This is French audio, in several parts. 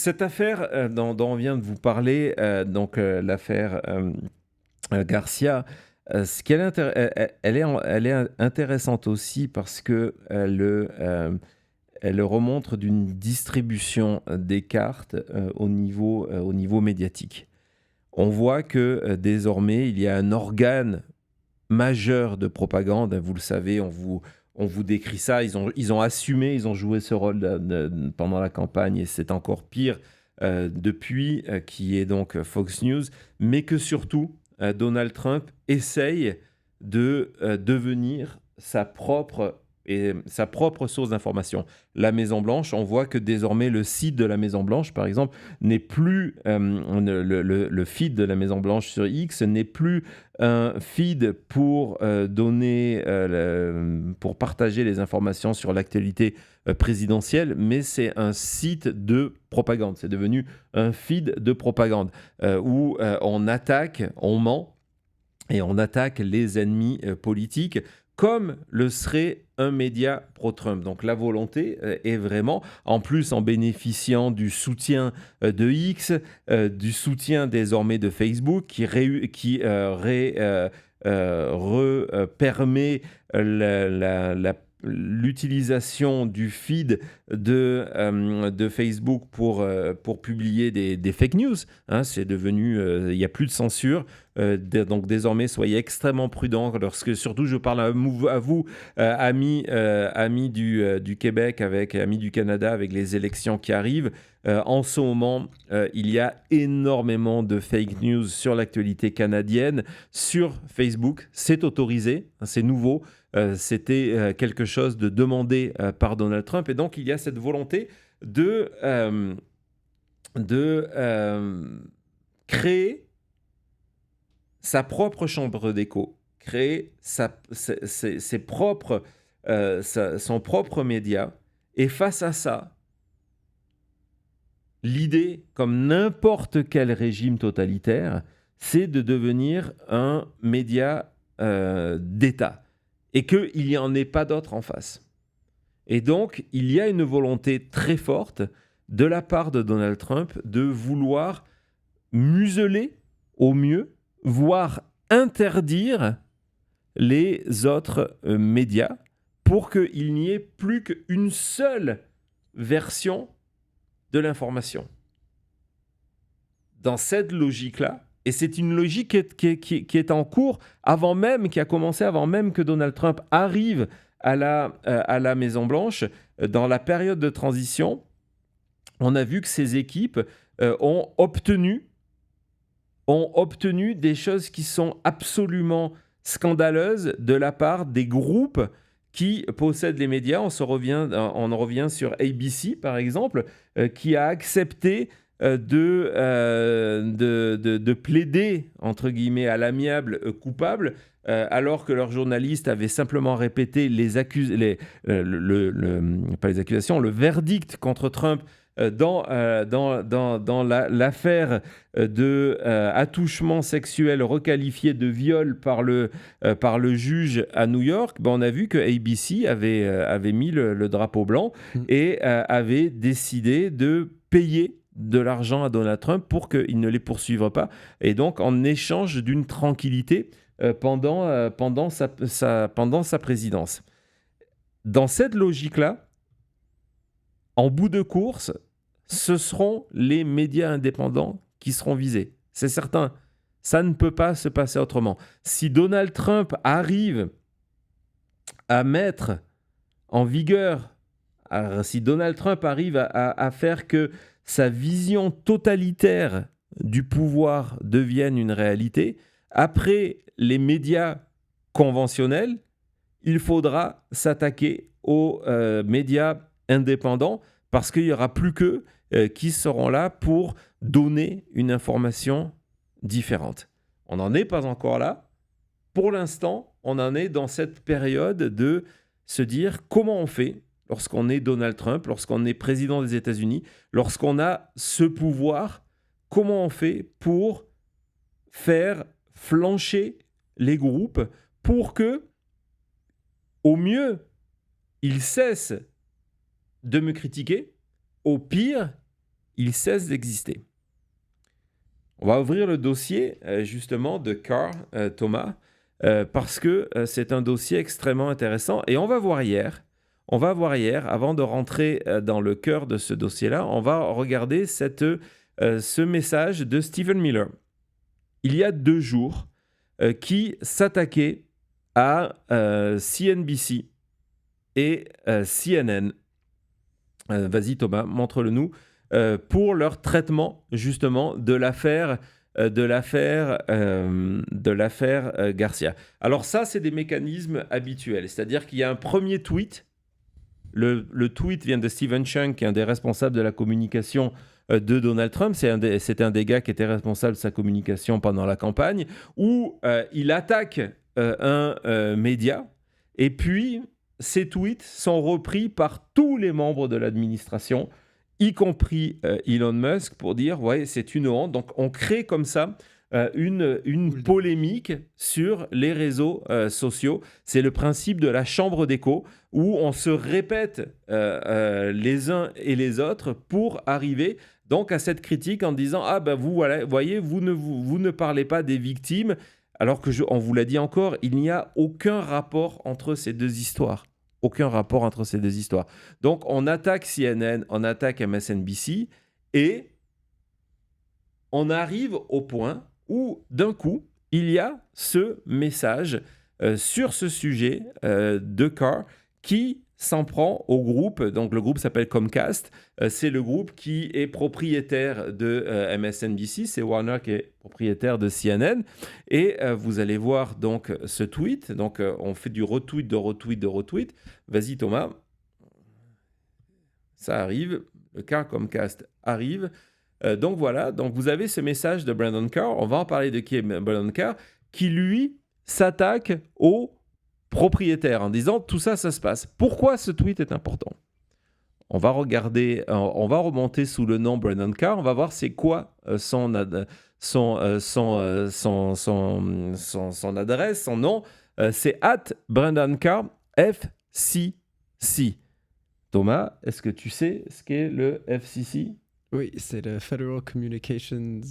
cette affaire dont on vient de vous parler, l'affaire Garcia, ce qu'elle elle est intéressante aussi parce que elle remontre d'une distribution des cartes au niveau médiatique. On voit que désormais, il y a un organe majeur de propagande. Vous le savez, on vous décrit ça. Ils ont assumé, ils ont joué ce rôle pendant la campagne et c'est encore pire depuis, qui est donc Fox News. Mais que surtout, Donald Trump essaye de devenir sa propre source d'information. La Maison-Blanche, on voit que désormais le site de la Maison-Blanche, par exemple, n'est plus le feed de la Maison-Blanche sur X n'est plus un feed pour pour partager les informations sur l'actualité présidentielle, mais c'est un site de propagande. C'est devenu un feed de propagande où on attaque, on ment et on attaque les ennemis politiques comme le serait un média pro-Trump. Donc la volonté est vraiment, en plus en bénéficiant du soutien de X, du soutien désormais de Facebook, permet l'utilisation du feed de Facebook pour publier des fake news. Hein, c'est devenu, il n'y a plus de censure. Donc désormais, soyez extrêmement prudents lorsque, surtout, je parle à vous, amis du Québec, amis du Canada, avec les élections qui arrivent. En ce moment, il y a énormément de fake news sur l'actualité canadienne, sur Facebook. C'est autorisé, hein, c'est nouveau. C'était quelque chose de demandé par Donald Trump. Et donc, il y a cette volonté de créer sa propre chambre d'écho, créer son propre média. Et face à ça, l'idée, comme n'importe quel régime totalitaire, c'est de devenir un média d'État et qu'il n'y en ait pas d'autre en face. Et donc, il y a une volonté très forte de la part de Donald Trump de vouloir museler au mieux, voire interdire les autres médias pour qu'il n'y ait plus qu'une seule version de l'information. Dans cette logique-là, et c'est une logique qui est en cours qui a commencé avant même que Donald Trump arrive à la Maison-Blanche. Dans la période de transition, on a vu que ces équipes ont obtenu des choses qui sont absolument scandaleuses de la part des groupes qui possèdent les médias. On en revient sur ABC, par exemple, qui a accepté de plaider, entre guillemets, à l'amiable coupable, alors que leurs journalistes avaient simplement répété pas les accusations, le verdict contre Trump dans l'affaire de attouchement sexuel requalifié de viol par le juge à New York. On a vu que ABC avait mis le drapeau blanc et avait décidé de payer de l'argent à Donald Trump pour qu'il ne les poursuive pas, et donc en échange d'une tranquillité pendant sa présidence. Dans cette logique-là, en bout de course, ce seront les médias indépendants qui seront visés. C'est certain. Ça ne peut pas se passer autrement. Si Donald Trump arrive à mettre en vigueur, si Donald Trump arrive à faire que sa vision totalitaire du pouvoir devienne une réalité, après les médias conventionnels, il faudra s'attaquer aux médias indépendants parce qu'il n'y aura plus qu'eux qui seront là pour donner une information différente. On n'en est pas encore là. Pour l'instant, on en est dans cette période de se dire comment on fait lorsqu'on est Donald Trump, lorsqu'on est président des États-Unis, lorsqu'on a ce pouvoir, comment on fait pour faire flancher les groupes pour que, au mieux, ils cessent de me critiquer, au pire, il cesse d'exister. On va ouvrir le dossier justement de Carr, Thomas, parce que c'est un dossier extrêmement intéressant. Et on va voir hier, avant de rentrer dans le cœur de ce dossier-là, on va regarder ce message de Stephen Miller. Il y a 2 jours, qui s'attaquait à CNBC et CNN. Vas-y Thomas, montre-le nous. Pour leur traitement justement de l'affaire Garcia. Alors ça, c'est des mécanismes habituels. C'est-à-dire qu'il y a un premier tweet. Le tweet vient de Stephen Chung, qui est un des responsables de la communication de Donald Trump. C'était un des gars qui était responsable de sa communication pendant la campagne, où il attaque un média. Et puis, ces tweets sont repris par tous les membres de l'administration, y compris Elon Musk, pour dire ouais, c'est une honte. Donc on crée comme ça une polémique sur les réseaux sociaux. C'est le principe de la chambre d'écho, où on se répète les uns et les autres pour arriver donc à cette critique en disant ah ben vous voilà, voyez, vous ne parlez pas des victimes, alors que on vous l'a dit encore, il n'y a aucun rapport entre ces deux histoires. Aucun rapport entre ces deux histoires. Donc, on attaque CNN, on attaque MSNBC, et on arrive au point où, d'un coup, il y a ce message sur ce sujet de Carr qui s'en prend au groupe. Donc, le groupe s'appelle Comcast. C'est le groupe qui est propriétaire de MSNBC. C'est Warner qui est propriétaire de CNN. Et vous allez voir donc ce tweet. Donc, on fait du retweet, de retweet, de retweet. Vas-y, Thomas. Ça arrive. Le cas Comcast arrive. Donc, voilà. Donc, vous avez ce message de Brandon Carr. On va en parler de qui est Brandon Carr, qui, lui, s'attaque au propriétaire en disant tout ça, ça se passe. Pourquoi ce tweet est important? On va regarder, on va remonter sous le nom Brandon Carr, on va voir c'est quoi son adresse, son nom. C'est @BrandonCarr FCC. Thomas, est-ce que tu sais ce qu'est le FCC? Oui, c'est le Federal Communications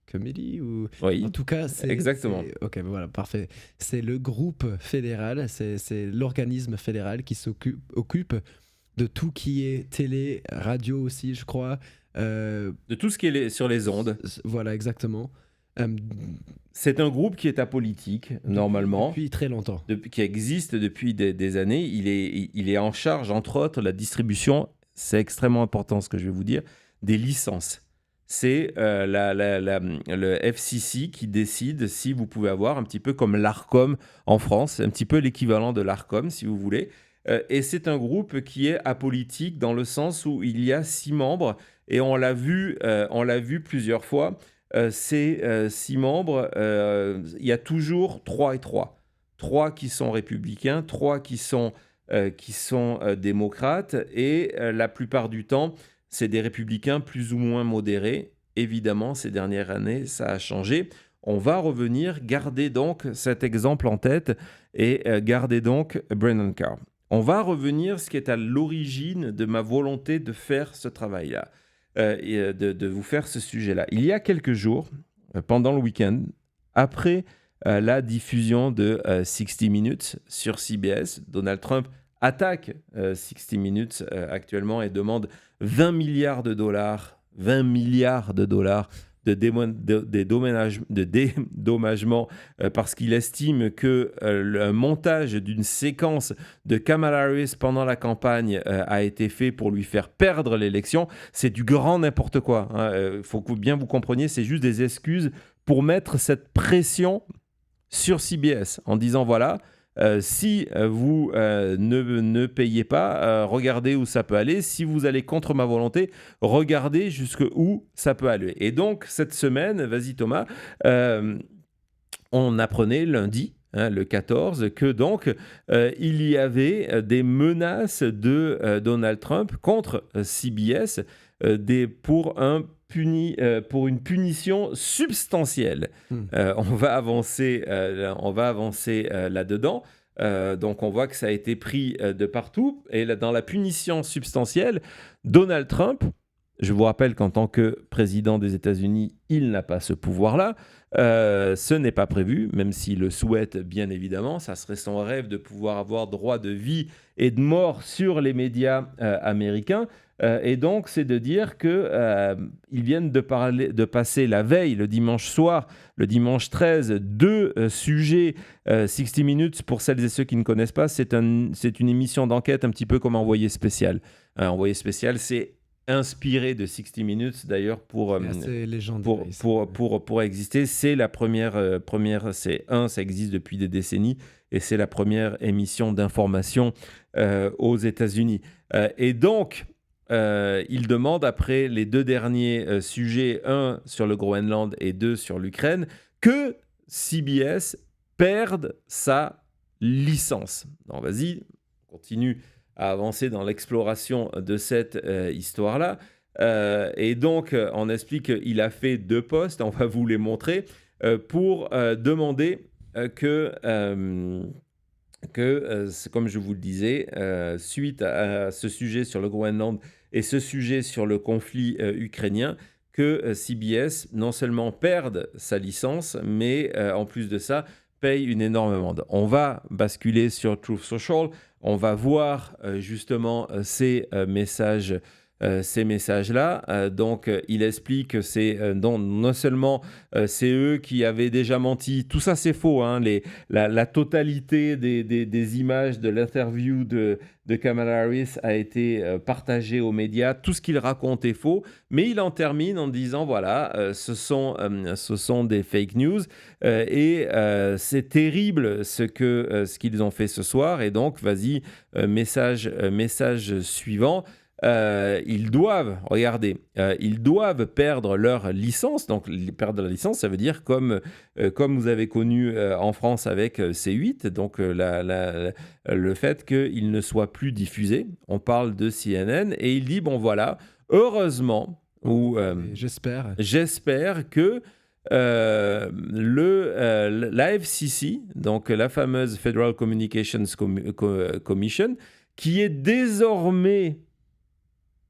Committee ou oui, en tout cas c'est exactement. Ok, voilà, parfait. C'est le groupe fédéral, c'est l'organisme fédéral qui s'occupe de tout qui est télé, radio aussi, je crois. De tout ce qui est sur les ondes. Voilà, exactement. C'est un groupe qui est apolitique, normalement. Depuis très longtemps. Qui existe depuis des années. Il est en charge, entre autres, la distribution, c'est extrêmement important ce que je vais vous dire, des licences. C'est le FCC qui décide si vous pouvez avoir, un petit peu comme l'ARCOM en France, un petit peu l'équivalent de l'ARCOM, si vous voulez. Et c'est un groupe qui est apolitique dans le sens où il y a 6 membres, et on l'a vu plusieurs fois. Ces 6 membres, il y a toujours 3 et 3. 3 qui sont républicains, 3 qui sont démocrates, et la plupart du temps, c'est des républicains plus ou moins modérés. Évidemment, ces dernières années, ça a changé. On va revenir, garder donc cet exemple en tête et garder donc Brandon Carr. On va revenir ce qui est à l'origine de ma volonté de faire ce travail-là, et de vous faire ce sujet-là. Il y a quelques jours, pendant le week-end, après la diffusion de 60 Minutes sur CBS, Donald Trump attaque 60 Minutes actuellement et demande 20 milliards de dollars de dédommagement parce qu'il estime que le montage d'une séquence de Kamala Harris pendant la campagne a été fait pour lui faire perdre l'élection. C'est du grand n'importe quoi. Il faut que bien vous compreniez, c'est juste des excuses pour mettre cette pression sur CBS en disant voilà, si vous ne payez pas, regardez où ça peut aller. Si vous allez contre ma volonté, regardez jusqu'où ça peut aller. Et donc, cette semaine, vas-y Thomas, on apprenait lundi, le 14, que donc il y avait des menaces de Donald Trump contre CBS pour une punition substantielle. On va avancer là-dedans. Donc on voit que ça a été pris de partout. Et dans la punition substantielle, Donald Trump Je vous rappelle qu'en tant que président des États-Unis, il n'a pas ce pouvoir-là. Ce n'est pas prévu, même s'il le souhaite, bien évidemment. Ça serait son rêve de pouvoir avoir droit de vie et de mort sur les médias américains. Et donc, c'est de dire qu'ils viennent de passer la veille, le dimanche soir, le dimanche 13, deux sujets 60 Minutes. Pour celles et ceux qui ne connaissent pas, c'est une émission d'enquête un petit peu comme Envoyé spécial. Envoyé spécial, c'est inspiré de 60 Minutes d'ailleurs pour exister. C'est la première ça existe depuis des décennies et c'est la première émission d'information aux États-Unis. Et donc, il demande, après les deux derniers sujets, un sur le Groenland et deux sur l'Ukraine, que CBS perde sa licence. Donc vas-y, continue à avancer dans l'exploration de cette histoire-là. Et donc, on explique qu'il a fait deux posts, on va vous les montrer, pour demander comme je vous le disais, suite à ce sujet sur le Groenland et ce sujet sur le conflit ukrainien, que CBS non seulement perde sa licence, mais en plus de ça, paye une énorme amende. On va basculer sur Truth Social, on va voir justement ces messages-là. Donc, il explique que c'est non seulement c'est eux qui avaient déjà menti. Tout ça, c'est faux. Hein, la totalité des images de l'interview de Kamala Harris a été partagée aux médias. Tout ce qu'il raconte est faux. Mais il en termine en disant, voilà, ce sont des fake news. Et c'est terrible ce qu'ils ont fait ce soir. Et donc, vas-y, message suivant. Ils doivent perdre leur licence. Donc, perdre la licence, ça veut dire comme vous avez connu en France avec C8, donc le fait qu'ils ne soient plus diffusés. On parle de CNN et il dit, bon voilà, heureusement, j'espère que la FCC, donc la fameuse Federal Communications Commission, qui est désormais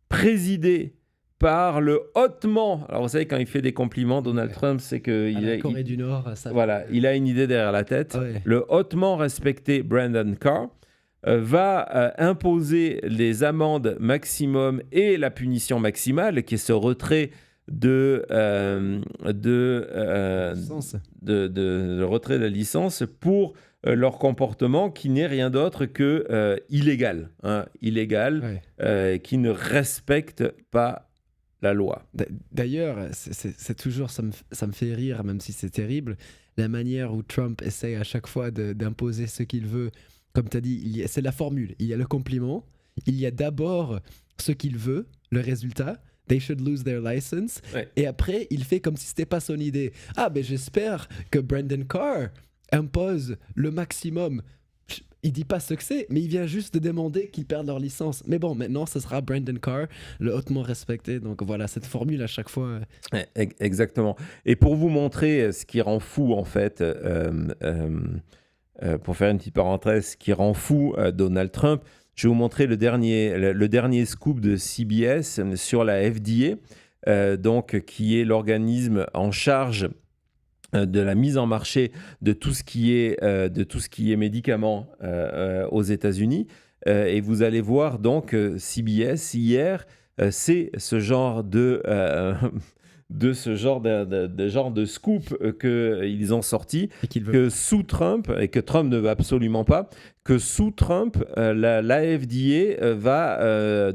présidé par le hautement... Alors, vous savez, quand il fait des compliments, Donald Trump, c'est que... Corée du Nord, ça... Voilà, il a une idée derrière la tête. Ouais. Le hautement respecté Brandon Carr va imposer les amendes maximum et la punition maximale, qui est ce retrait le retrait de la licence pour leur comportement qui n'est rien d'autre que illégal, qui ne respecte pas la loi. D'ailleurs, c'est toujours, ça me fait rire, même si c'est terrible, la manière où Trump essaie à chaque fois d'imposer ce qu'il veut. Comme tu as dit, c'est la formule. Il y a le compliment, il y a d'abord ce qu'il veut, le résultat. They should lose their license. Ouais. Et après, il fait comme si c'était pas son idée. Ah, ben j'espère que Brandon Carr impose le maximum. Il dit pas ce que c'est, mais il vient juste de demander qu'ils perdent leur licence. Mais bon, maintenant, ce sera Brandon Carr, le hautement respecté. Donc voilà, cette formule à chaque fois. Exactement. Et pour vous montrer ce qui rend fou, en fait, pour faire une petite parenthèse, ce qui rend fou Donald Trump, je vais vous montrer le dernier scoop de CBS sur la FDA, donc, qui est l'organisme en charge de la mise en marché de tout ce qui est médicaments aux États-Unis. Et vous allez voir donc CBS hier, c'est ce genre de scoop qu'ils ont sorti, que sous Trump, et que Trump ne veut absolument pas, que sous Trump, la FDA va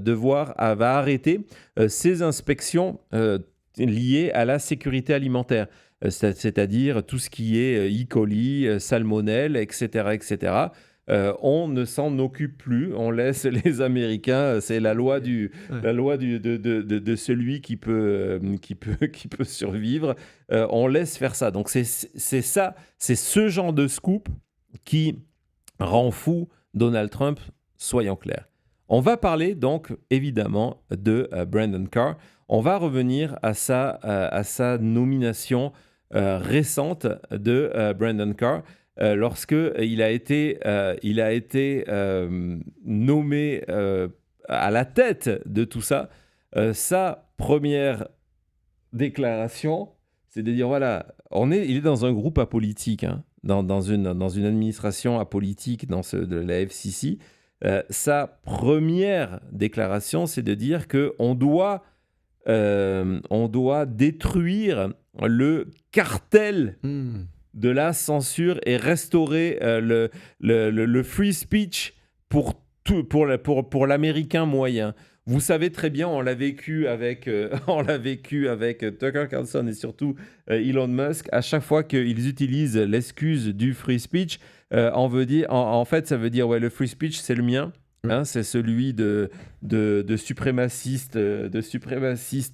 arrêter ses inspections liées à la sécurité alimentaire. C'est-à-dire tout ce qui est E. coli, salmonelle, etc., etc. On ne s'en occupe plus, on laisse les Américains, c'est la loi de celui qui peut survivre, on laisse faire ça. Donc c'est ce genre de scoop qui rend fou Donald Trump, soyons clairs. On va parler donc évidemment de Brandon Carr. On va revenir à sa nomination récente de Brandon Carr. Lorsqu'il a été nommé à la tête de tout ça, sa première déclaration, c'est de dire, voilà, il est dans un groupe apolitique, hein, dans une administration apolitique de la FCC. Sa première déclaration, c'est de dire qu'on doit détruire le cartel de la censure et restaurer le free speech pour l'américain moyen. Vous savez très bien, on l'a vécu avec Tucker Carlson et surtout Elon Musk. À chaque fois qu'ils utilisent l'excuse du free speech, en fait, ça veut dire ouais, le free speech, c'est le mien. Hein, c'est celui de suprémacistes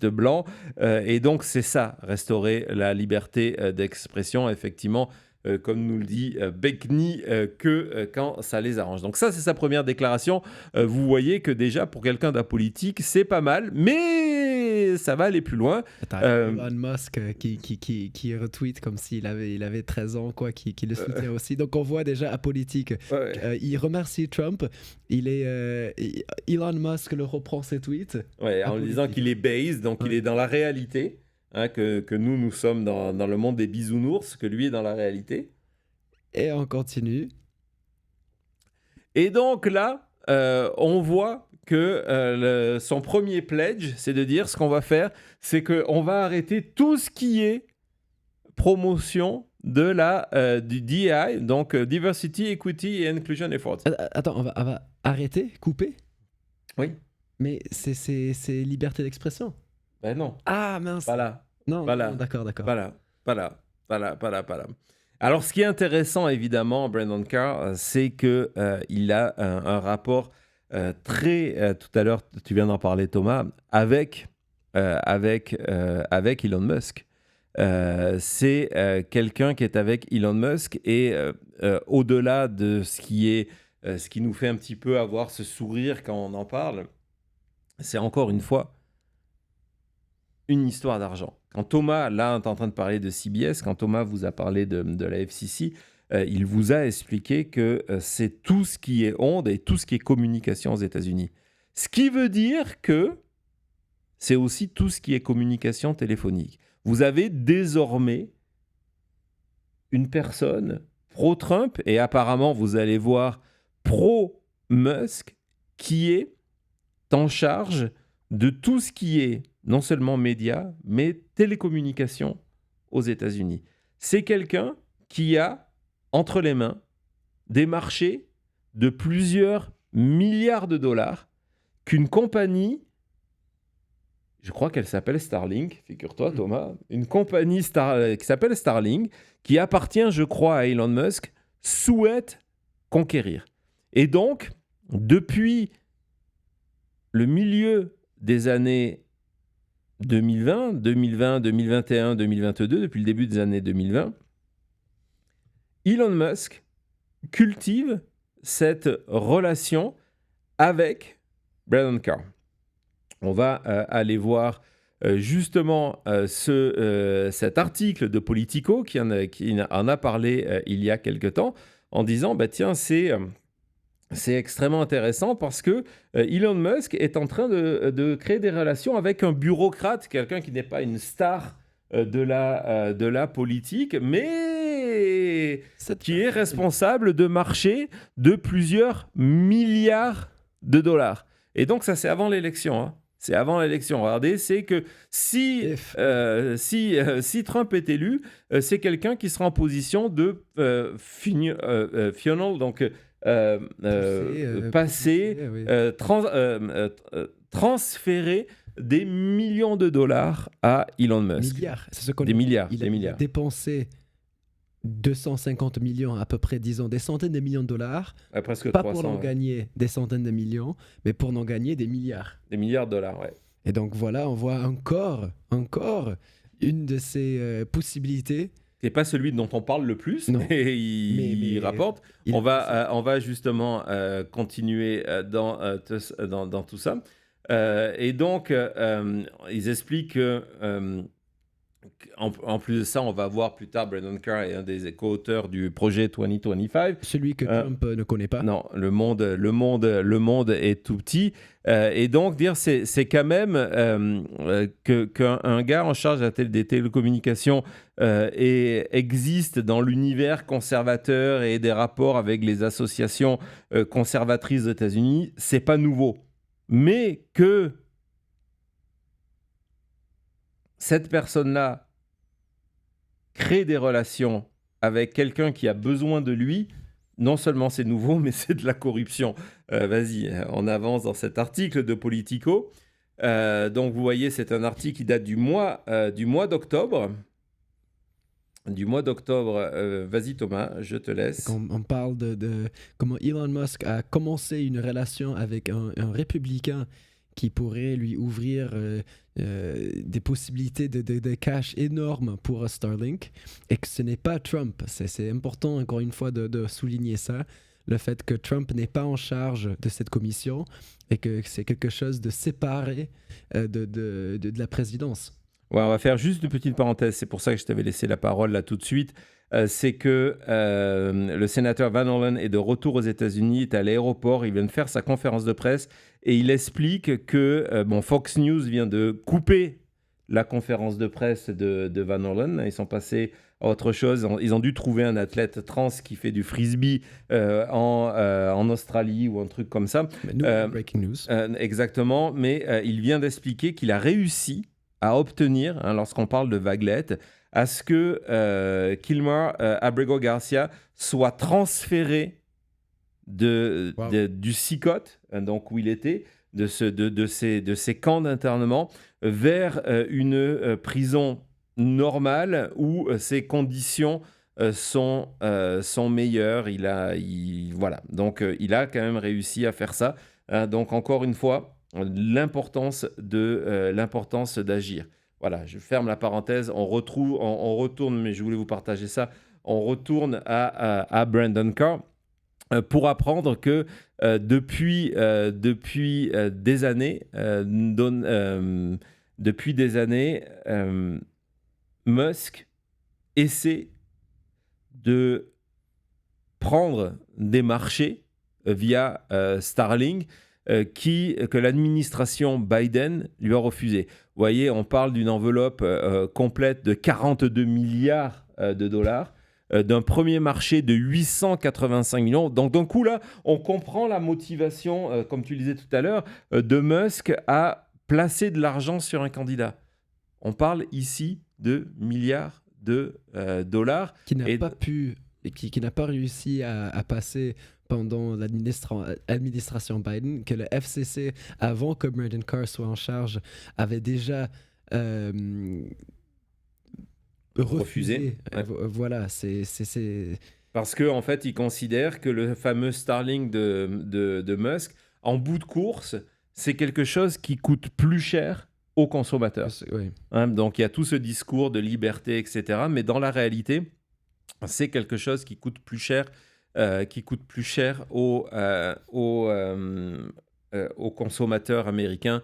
blancs. Et donc, c'est ça, restaurer la liberté d'expression, effectivement, comme nous le dit Bekny, que quand ça les arrange. Donc ça, c'est sa première déclaration. Vous voyez que déjà, pour quelqu'un d'apolitique, c'est pas mal, mais ça va aller plus loin. Elon Musk qui retweet comme s'il avait 13 ans, quoi, qui le soutient aussi. Donc on voit déjà apolitique. Il remercie Trump. Elon Musk le reprend ses tweets. Ouais, en disant qu'il est based, donc il est dans la réalité. Hein, que nous sommes dans le monde des bisounours, que lui est dans la réalité. Et on continue. Et donc là, on voit que son premier pledge, c'est de dire ce qu'on va faire, c'est qu'on va arrêter tout ce qui est promotion du DEI, donc Diversity, Equity and Inclusion Efforts. Attends, on va arrêter, couper? Oui. Mais c'est liberté d'expression. Ben non. Ah mince. Voilà. Non, voilà. Non, d'accord. Voilà. Alors, ce qui est intéressant, évidemment, Brandon Carr, c'est qu'il a un rapport très... tout à l'heure, tu viens d'en parler, Thomas, avec Elon Musk. C'est quelqu'un qui est avec Elon Musk et au-delà de ce qui nous fait un petit peu avoir ce sourire quand on en parle, c'est encore une fois une histoire d'argent. Quand Thomas, là, on est en train de parler de CBS, quand Thomas vous a parlé de la FCC, il vous a expliqué que c'est tout ce qui est ondes et tout ce qui est communication aux États-Unis. Ce qui veut dire que c'est aussi tout ce qui est communication téléphonique. Vous avez désormais une personne pro-Trump et apparemment, vous allez voir, pro-Musk qui est en charge de tout ce qui est non seulement médias, mais télécommunications aux États-Unis. C'est quelqu'un qui a entre les mains des marchés de plusieurs milliards de dollars qu'une compagnie, je crois qu'elle s'appelle Starlink, figure-toi Thomas, une compagnie qui s'appelle Starlink, qui appartient, je crois, à Elon Musk, souhaite conquérir. Et donc, depuis le milieu des années 2020, 2021, 2022, depuis le début des années 2020, Elon Musk cultive cette relation avec Brandon Carr. On va aller voir justement cet article de Politico qui en a parlé il y a quelque temps en disant, bah tiens, c'est extrêmement intéressant parce que Elon Musk est en train de créer des relations avec un bureaucrate, quelqu'un qui n'est pas une star de la politique, mais qui est responsable de marchés de plusieurs milliards de dollars. Et donc ça, c'est avant l'élection. Hein. C'est avant l'élection. Regardez, c'est que si Trump est élu, c'est quelqu'un qui sera en position de funnel, donc transférer des millions de dollars à Elon Musk. Milliards. C'est ce qu'on des milliards. Il a dépensé 250 millions, à peu près, disons, des centaines de millions de dollars. Presque pas 300. Pour en gagner des centaines de millions, mais pour en gagner des milliards. Des milliards de dollars, ouais. Et donc voilà, on voit encore une de ces possibilités. C'est pas celui dont on parle le plus, non. mais il rapporte. On va justement continuer dans tout ça. Et donc, ils expliquent En plus de ça, on va voir plus tard, Brandon Carr est un des co-auteurs du projet 2025. Celui que Trump ne connaît pas. Non, le monde est tout petit. Et donc, c'est quand même qu'un gars en charge des télécommunications existe dans l'univers conservateur et des rapports avec les associations conservatrices des États-Unis, c'est pas nouveau. Mais que cette personne-là crée des relations avec quelqu'un qui a besoin de lui, non seulement c'est nouveau, mais c'est de la corruption. Vas-y, on avance dans cet article de Politico. Donc vous voyez, c'est un article qui date du mois d'octobre. Vas-y Thomas, je te laisse. On parle de comment Elon Musk a commencé une relation avec un républicain qui pourrait lui ouvrir des possibilités de cash énormes pour Starlink, et que ce n'est pas Trump. C'est important, encore une fois, de souligner ça, le fait que Trump n'est pas en charge de cette commission et que c'est quelque chose de séparé de la présidence. Ouais, on va faire juste une petite parenthèse, c'est pour ça que je t'avais laissé la parole là tout de suite. C'est que le sénateur Van Hollen est de retour aux États-Unis, est à l'aéroport, il vient de faire sa conférence de presse et il explique que Fox News vient de couper la conférence de presse de Van Hollen. Ils sont passés à autre chose. Ils ont dû trouver un athlète trans qui fait du frisbee en Australie ou un truc comme ça. Breaking news. Exactement, mais il vient d'expliquer qu'il a réussi à obtenir, lorsqu'on parle de vaguelettes, à ce que Kilmer Abrego Garcia soit transféré du SICOT, donc où il était, de ces camps d'internement, vers une prison normale où ses conditions sont meilleures. Voilà. Donc il a quand même réussi à faire ça. Donc encore une fois, l'importance d'agir. Voilà, je ferme la parenthèse. On retourne, mais je voulais vous partager ça. On retourne à Brandon Carr pour apprendre que depuis des années, Musk essaie de prendre des marchés via Starlink que l'administration Biden lui a refusé. Vous voyez, on parle d'une enveloppe complète de 42 milliards de dollars, d'un premier marché de 885 millions. Donc d'un coup, là, on comprend la motivation, comme tu le disais tout à l'heure, de Musk à placer de l'argent sur un candidat. On parle ici de milliards de dollars. Qui n'a pas réussi à passer pendant l'administration Biden, que le FCC, avant que Brandon Carr soit en charge, avait déjà refusé. Ouais. Voilà, c'est... Parce qu'en fait, il considère que le fameux Starlink de Musk, en bout de course, c'est quelque chose qui coûte plus cher aux consommateurs. Oui. Donc, il y a tout ce discours de liberté, etc. Mais dans la réalité, c'est quelque chose qui coûte plus cher aux consommateurs américains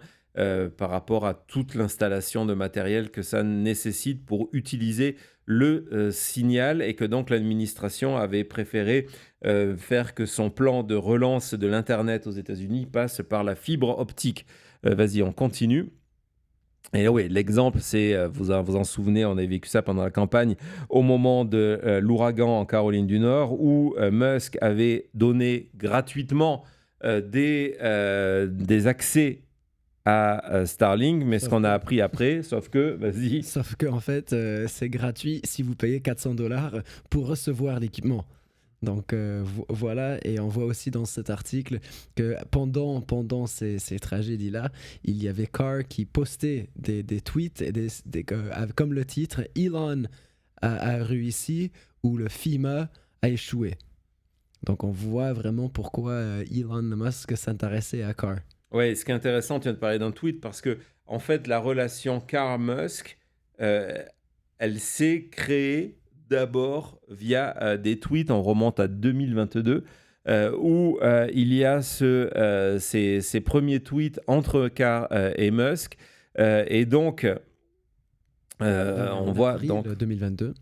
par rapport à toute l'installation de matériel que ça nécessite pour utiliser le signal, et que donc l'administration avait préféré faire que son plan de relance de l'Internet aux États-Unis passe par la fibre optique. Vas-y, on continue. Et oui, l'exemple, c'est, vous en souvenez, on avait vécu ça pendant la campagne, au moment de l'ouragan en Caroline du Nord, où Musk avait donné gratuitement des accès à Starlink, mais ce qu'on a appris après, sauf que, vas-y. Sauf qu'en fait, c'est gratuit si vous payez $400 pour recevoir l'équipement. Donc voilà, et on voit aussi dans cet article que pendant ces tragédies-là, il y avait Carr qui postait des tweets, et comme le titre « Elon a réussi » ou « le FEMA a échoué ». Donc on voit vraiment pourquoi Elon Musk s'intéressait à Carr. Oui, ce qui est intéressant, tu viens de parler d'un tweet, parce que en fait, la relation Carr-Musk, elle s'est créée d'abord via des tweets. On remonte à 2022, où il y a ces premiers tweets entre Carr et Musk. Et donc, On En voit avril donc 2022.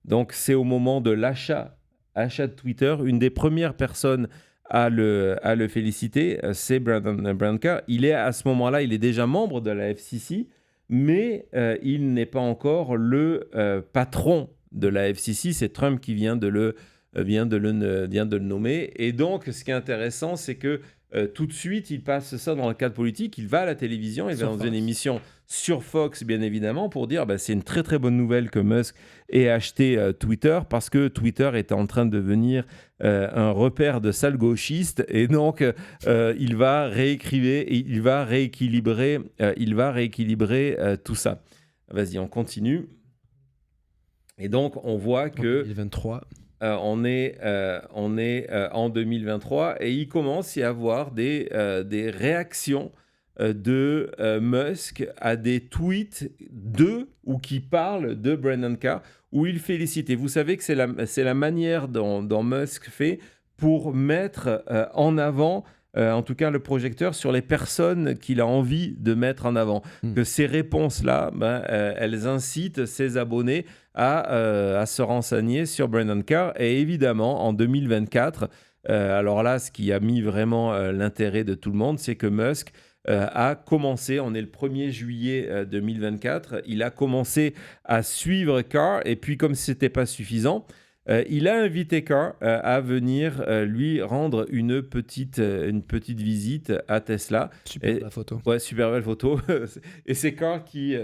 Donc, c'est au moment de l'achat de Twitter. Une des premières personnes à le féliciter, c'est Brandon Carr. Il est à ce moment-là, il est déjà membre de la FCC, mais il n'est pas encore le patron de la FCC. C'est Trump qui vient de le nommer. Et donc, ce qui est intéressant, c'est que tout de suite, il passe ça dans le cadre politique. Il va à la télévision, il va dans une émission sur Fox, bien évidemment, pour dire c'est une très très bonne nouvelle que Musk ait acheté Twitter, parce que Twitter est en train de devenir un repère de sales gauchistes, et donc il va rééquilibrer tout ça. Vas-y, on continue. Et donc, on voit que 2023. on est en 2023 et il commence à y avoir des réactions de Musk à des tweets ou qui parlent de Brendan Carr, où il félicite. Et vous savez que c'est la manière dont Musk fait pour mettre en avant, en tout cas le projecteur, sur les personnes qu'il a envie de mettre en avant. Que ces réponses-là, elles incitent ses abonnés à se renseigner sur Brendan Carr. Et évidemment, en 2024, alors là, ce qui a mis vraiment l'intérêt de tout le monde, c'est que Musk a commencé, on est le 1er juillet 2024, il a commencé à suivre Carr, et puis comme ce n'était pas suffisant, il a invité Carr à venir lui rendre une petite visite à Tesla. Super la photo. Ouais, super belle photo. Et c'est Carr qui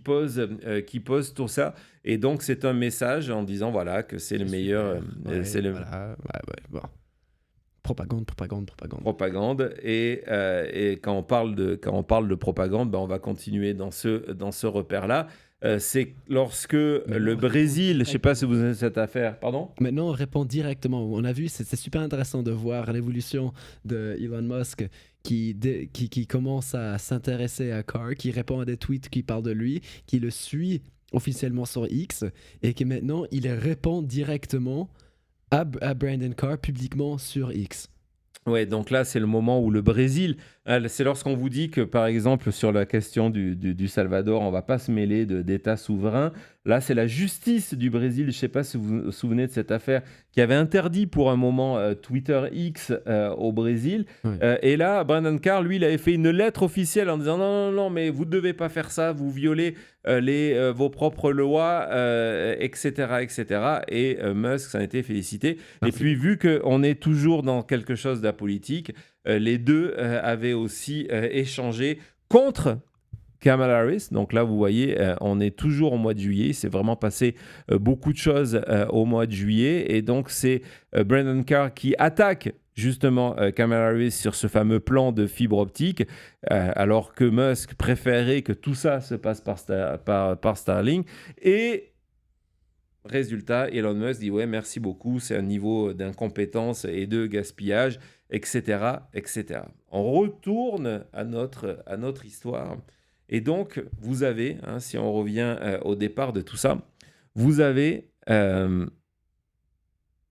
pose tout ça. Et donc, c'est un message en disant voilà, que c'est le meilleur. Bon. Propagande. Et quand on parle de propagande, on va continuer dans ce repère-là. C'est lorsque le Brésil, je ne sais pas si vous avez cette affaire, pardon ? Maintenant, on répond directement. On a vu, c'est super intéressant de voir l'évolution de Elon Musk qui commence à s'intéresser à Carr, qui répond à des tweets qui parlent de lui, qui le suit officiellement sur X, et que maintenant, il répond directement à Brandon Carr publiquement sur X. Ouais, donc là, c'est le moment où le Brésil, c'est lorsqu'on vous dit que, par exemple, sur la question du Salvador, on ne va pas se mêler d'États souverains. Là, c'est la justice du Brésil, je ne sais pas si vous vous souvenez de cette affaire, qui avait interdit pour un moment Twitter X au Brésil. Ouais. Et là, Brandon Carr, lui, il avait fait une lettre officielle en disant non, mais vous ne devez pas faire ça, vous violez vos propres lois, etc., etc. Et Musk s'en était félicité. Merci. Et puis, vu qu'on est toujours dans quelque chose d'apolitique, les deux avaient aussi échangé contre Kamala Harris. Donc là, vous voyez, on est toujours au mois de juillet. C'est vraiment passé beaucoup de choses au mois de juillet. Et donc, c'est Brandon Carr qui attaque justement Kamala Harris sur ce fameux plan de fibre optique, alors que Musk préférait que tout ça se passe par Starlink. Et résultat, Elon Musk dit « Ouais, merci beaucoup, c'est un niveau d'incompétence et de gaspillage, etc. etc. » On retourne à notre histoire. Et donc, vous avez, si on revient au départ de tout ça, vous avez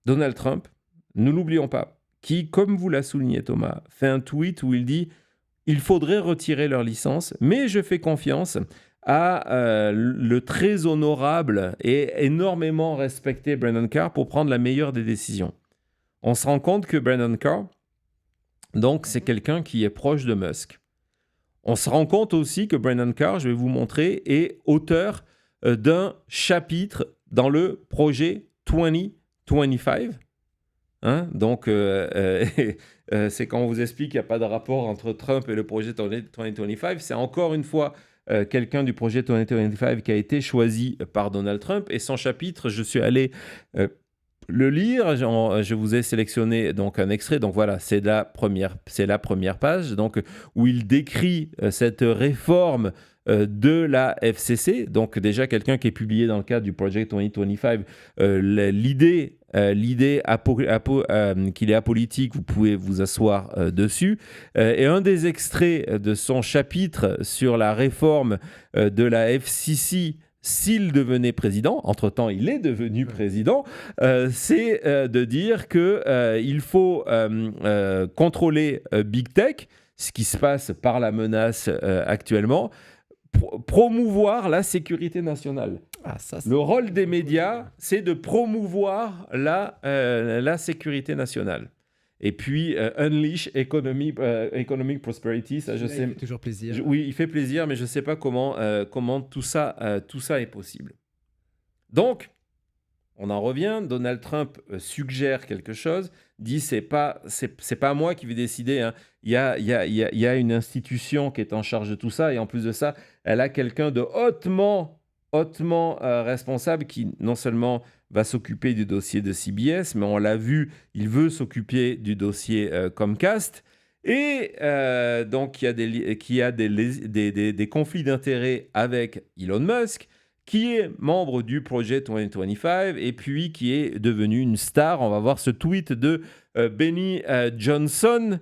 Donald Trump, ne l'oublions pas, qui, comme vous l'a souligné Thomas, fait un tweet où il dit « Il faudrait retirer leur licence, mais je fais confiance à le très honorable et énormément respecté Brandon Carr pour prendre la meilleure des décisions. » On se rend compte que Brandon Carr, donc, c'est quelqu'un qui est proche de Musk. On se rend compte aussi que Brandon Carr, je vais vous montrer, est auteur d'un chapitre dans le projet 2025. Donc, c'est quand on vous explique qu'il n'y a pas de rapport entre Trump et le projet 2025. C'est encore une fois quelqu'un du projet 2025 qui a été choisi par Donald Trump. Et son chapitre, je suis allé le lire. Je vous ai sélectionné donc un extrait. Donc voilà, c'est la première page, donc où il décrit cette réforme de la FCC. Donc déjà quelqu'un qui est publié dans le cadre du Project 2025. L'idée qu'il est apolitique, vous pouvez vous asseoir dessus. Et un des extraits de son chapitre sur la réforme de la FCC, s'il devenait président, entre-temps il est devenu président, c'est de dire qu'il faut contrôler Big Tech, ce qui se passe par la menace actuellement, promouvoir la sécurité nationale. Ah, ça, Le rôle des médias, c'est de promouvoir la sécurité nationale. Et puis, Unleash Economic Prosperity, ça je Celui-là, il sais. fait toujours plaisir. Oui, il fait plaisir, mais je ne sais pas comment tout ça est possible. Donc, on en revient. Donald Trump suggère quelque chose, dit c'est pas moi qui vais décider. Hein. Il y a une institution qui est en charge de tout ça, et en plus de ça, elle a quelqu'un de hautement responsable qui non seulement va s'occuper du dossier de CBS, mais on l'a vu, il veut s'occuper du dossier Comcast. Et donc, il y a des conflits d'intérêts avec Elon Musk, qui est membre du projet 2025 et puis qui est devenu une star. On va voir ce tweet de Benny Johnson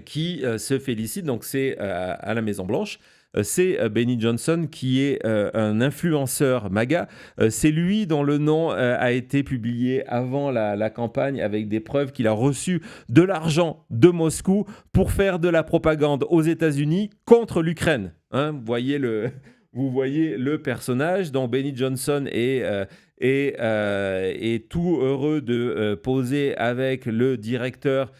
qui se félicite. Donc, c'est à la Maison-Blanche. C'est Benny Johnson qui est un influenceur MAGA. C'est lui dont le nom a été publié avant la campagne avec des preuves qu'il a reçu de l'argent de Moscou pour faire de la propagande aux États-Unis contre l'Ukraine. Hein, vous voyez le personnage dont Benny Johnson est tout heureux de poser avec le directeur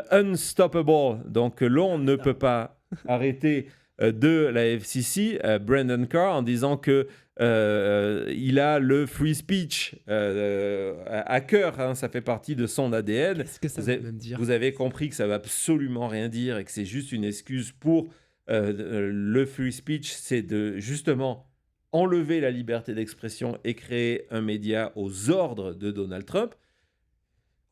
Unstoppable. Donc l'on ne peut pas arrêter de la FCC, Brandon Carr, en disant que il a le free speech à cœur, hein, ça fait partie de son ADN. Qu'est-ce que ça veut même dire ? Vous avez compris que ça ne veut absolument rien dire et que c'est juste une excuse pour le free speech, c'est de justement enlever la liberté d'expression et créer un média aux ordres de Donald Trump.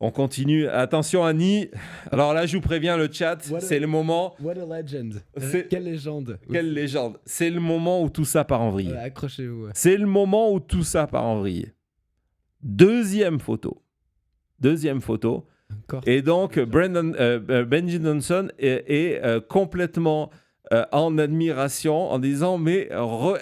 On continue. Attention Annie. Alors là, je vous préviens, le chat, c'est le moment. What a legend. Quelle légende. Quelle légende. C'est le moment où tout ça part en vrille. Accrochez-vous. C'est le moment où tout ça part en vrille. Deuxième photo. Encore. Et donc, Benji Johnson est complètement en admiration en disant mais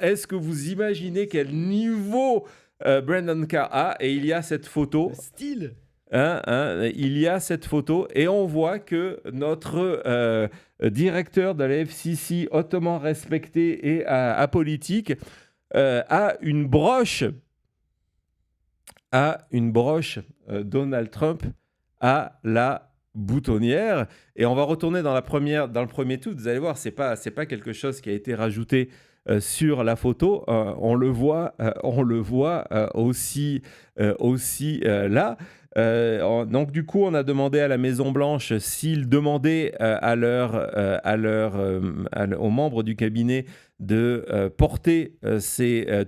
est-ce que vous imaginez quel niveau Brandon Carr a? Et il y a cette photo. Le style. Il y a cette photo et on voit que notre directeur de la FCC, hautement respecté et apolitique, a une broche Donald Trump à la boutonnière. Et on va retourner dans le premier tweet. Vous allez voir, c'est pas quelque chose qui a été rajouté sur la photo. On le voit aussi là. Donc du coup, on a demandé à la Maison-Blanche s'ils demandaient aux membres du cabinet de porter ces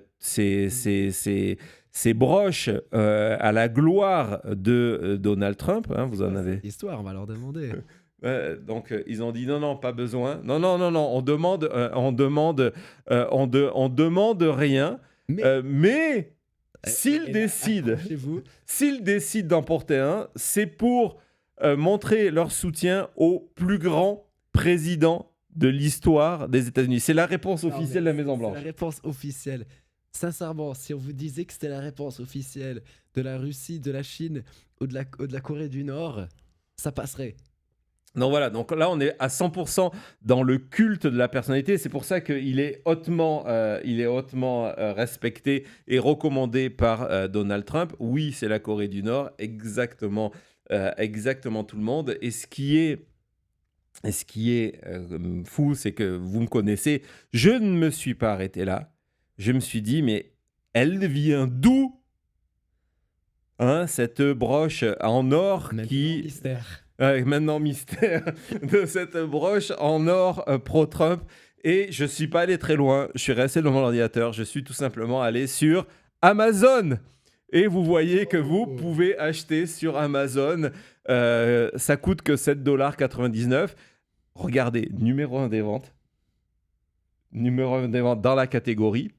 broches à la gloire de Donald Trump. Hein, vous en avez. Histoire, on va leur demander. Donc ils ont dit non, pas besoin. Non, on demande rien. Mais s'ils décident d'en porter un, c'est pour montrer leur soutien au plus grand président de l'histoire des États-Unis. C'est la réponse officielle de la Maison-Blanche. C'est la réponse officielle. Sincèrement, si on vous disait que c'était la réponse officielle de la Russie, de la Chine ou de la Corée du Nord, ça passerait. Donc voilà, donc là on est à 100% dans le culte de la personnalité. C'est pour ça qu'il est hautement respecté et recommandé par Donald Trump. Oui, c'est la Corée du Nord, exactement tout le monde. Et ce qui est fou, c'est que vous me connaissez. Je ne me suis pas arrêté là. Je me suis dit, mais elle vient d'où, hein, cette broche en or maintenant mystère de cette broche en or pro-Trump. Et je ne suis pas allé très loin. Je suis resté devant l'ordinateur. Je suis tout simplement allé sur Amazon. Et vous voyez que vous pouvez acheter sur Amazon. Ça coûte que $7,99. Regardez, numéro 1 des ventes. Numéro 1 des ventes dans la catégorie.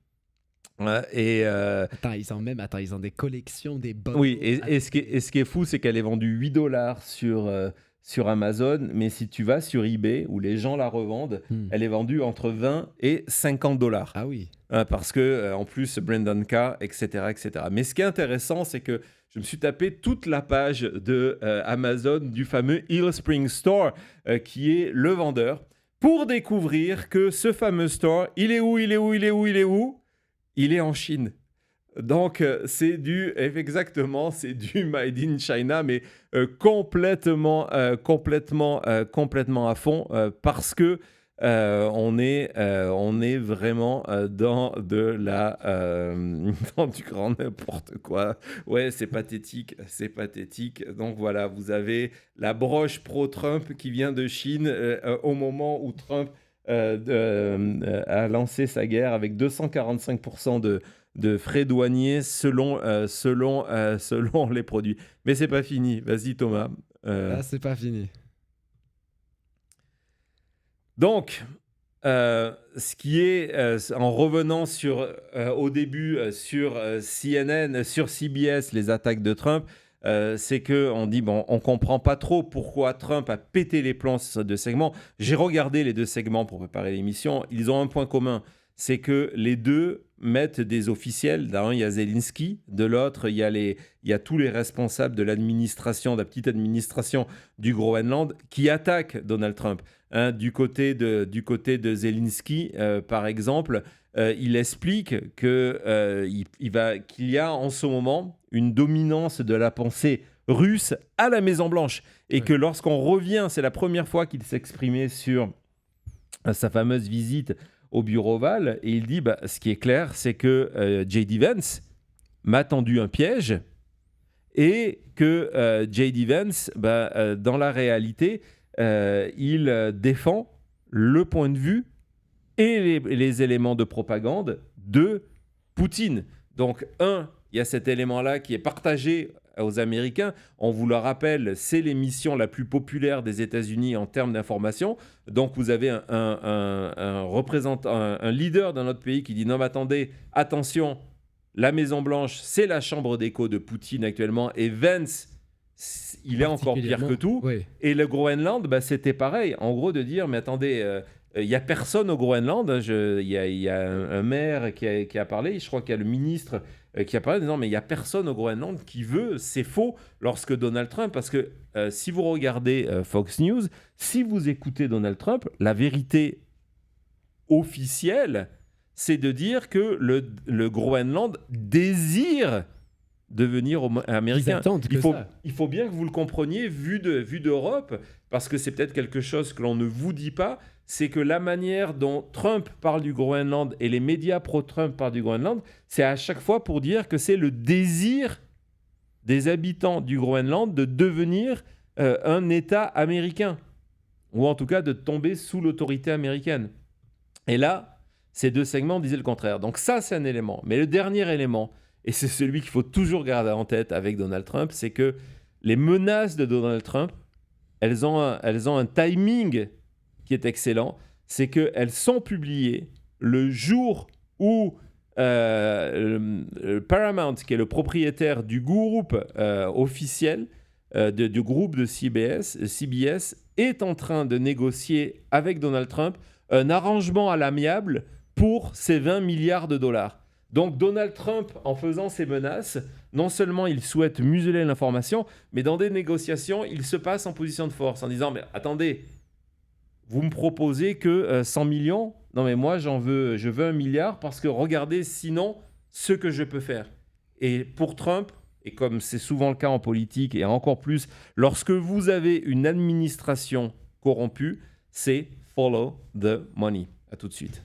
Ils ont des collections, des bonnes. Oui, et ce qui est fou, c'est qu'elle est vendue $8 sur Amazon, mais si tu vas sur eBay, où les gens la revendent, elle est vendue entre $20 et $50. Ah oui. Parce que, en plus, Brandon Carr, etc., etc. Mais ce qui est intéressant, c'est que je me suis tapé toute la page de Amazon du fameux Hill Spring Store, qui est le vendeur. pour découvrir que ce fameux store, il est où? Il est en Chine. Donc, c'est du Made in China, mais complètement à fond, parce que on est vraiment dans dans du grand n'importe quoi. Ouais, c'est pathétique. Donc voilà, vous avez la broche pro-Trump qui vient de Chine au moment où Trump a lancé sa guerre avec 245% de frais douaniers selon les produits. Mais c'est pas fini. Vas-y Thomas. C'est pas fini. Donc, ce qui est, en revenant au début sur CNN, sur CBS, les attaques de Trump, c'est qu'on dit, bon, on ne comprend pas trop pourquoi Trump a pété les plombs sur ces deux segments. J'ai regardé les deux segments pour préparer l'émission. Ils ont un point commun, c'est que les deux mettent des officiels. D'un, il y a Zelensky. De l'autre, il y a tous les responsables de l'administration, de la petite administration du Groenland qui attaquent Donald Trump. Hein, du côté de Zelensky, par exemple, il explique qu'il y a en ce moment une dominance de la pensée russe à la Maison-Blanche. Et que lorsqu'on revient, c'est la première fois qu'il s'exprimait sur sa fameuse visite au bureau Oval, et il dit, ce qui est clair, c'est que J.D. Vance m'a tendu un piège, et que J.D. Vance, dans la réalité, il défend le point de vue et les éléments de propagande de Poutine. Donc, il y a cet élément-là qui est partagé aux Américains. On vous le rappelle, c'est l'émission la plus populaire des États-Unis en termes d'information. Donc, vous avez un représentant, un leader dans notre pays qui dit « Non, mais attendez, attention, la Maison-Blanche, c'est la chambre d'écho de Poutine actuellement. Et Vance, il est encore pire que tout. Oui. Et le Groenland, c'était pareil. En gros, de dire, mais attendez, il n'y a personne au Groenland. Il y a un maire qui a parlé. Je crois qu'il y a le ministre qui a parlé en disant, mais il n'y a personne au Groenland qui veut. C'est faux lorsque Donald Trump... Parce que si vous regardez Fox News, si vous écoutez Donald Trump, la vérité officielle, c'est de dire que le Groenland désire devenir américain. Il faut bien que vous le compreniez vu d'Europe, parce que c'est peut-être quelque chose que l'on ne vous dit pas, c'est que la manière dont Trump parle du Groenland et les médias pro-Trump parlent du Groenland, c'est à chaque fois pour dire que c'est le désir des habitants du Groenland de devenir un État américain, ou en tout cas de tomber sous l'autorité américaine. Et là, ces deux segments disaient le contraire. Donc ça, c'est un élément. Mais le dernier élément, et c'est celui qu'il faut toujours garder en tête avec Donald Trump, c'est que les menaces de Donald Trump, elles ont un timing qui est excellent. C'est qu'elles sont publiées le jour où Paramount, qui est le propriétaire du groupe officiel, du groupe de CBS, est en train de négocier avec Donald Trump un arrangement à l'amiable pour ces 20 milliards de dollars. Donc Donald Trump, en faisant ces menaces, non seulement il souhaite museler l'information, mais dans des négociations, il se passe en position de force en disant « Mais attendez, vous me proposez que 100 millions ? Non mais moi je veux 1 milliard parce que regardez sinon ce que je peux faire. » Et pour Trump, et comme c'est souvent le cas en politique, et encore plus lorsque vous avez une administration corrompue, c'est « follow the money ». À tout de suite.